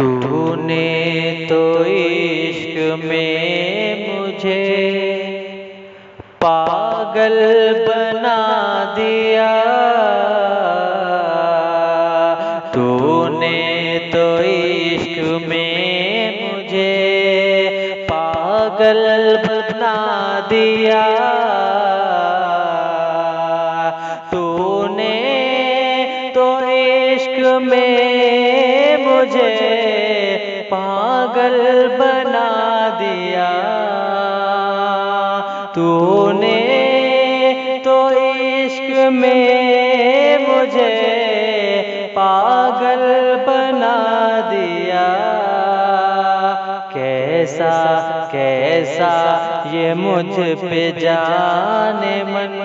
तूने तो इश्क में मुझे पागल बना दिया। तूने तो इश्क में मुझे पागल बना दिया। तूने तो इश्क में मुझे पागल बना दिया। तूने तो इश्क में मुझे पागल बना दिया। कैसा कैसा ये मुझ पे जाने मन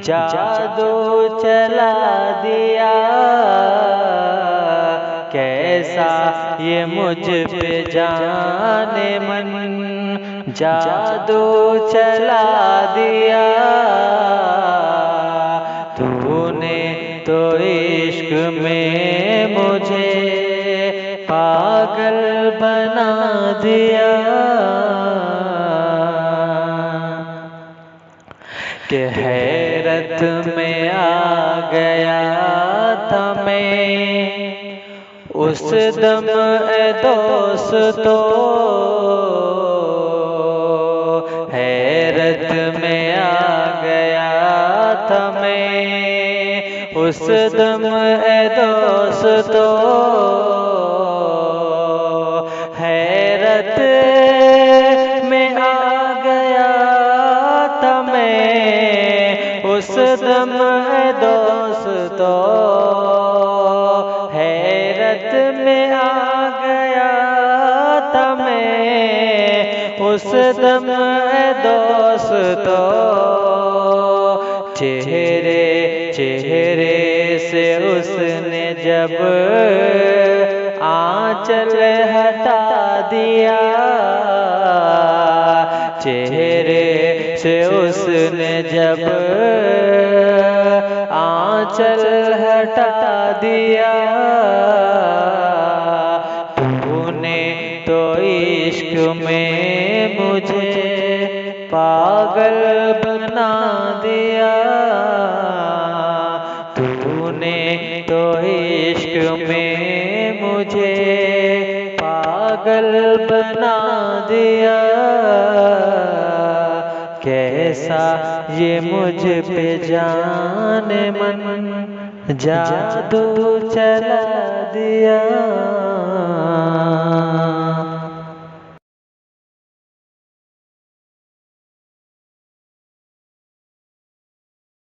जादू चला दिया। कैसा ये मुझ पे जाने मन जादू चला दिया। तूने तो इश्क में मुझे पागल बना दिया। कि हैरत में आ गया था मैं उस दम ए दोस्तों। हैरत में आ गया था मैं उस दम ए दोस्तों। हैरत में आ गया था मैं उस दम ए दोस्तों। हैरत में आ गया था मैं उस दम ए दोस्तों। चेहरे चेहरे से उसने जब आंचल हटा दिया। चेहरे से उसने जब आंचल हटा दिया। तूने तो इश्क में मुझे पागल बना दिया। तूने तो इश्क में मुझे पागल बना दिया। कैसा ये मुझ पे जाने मन जादू चला दिया।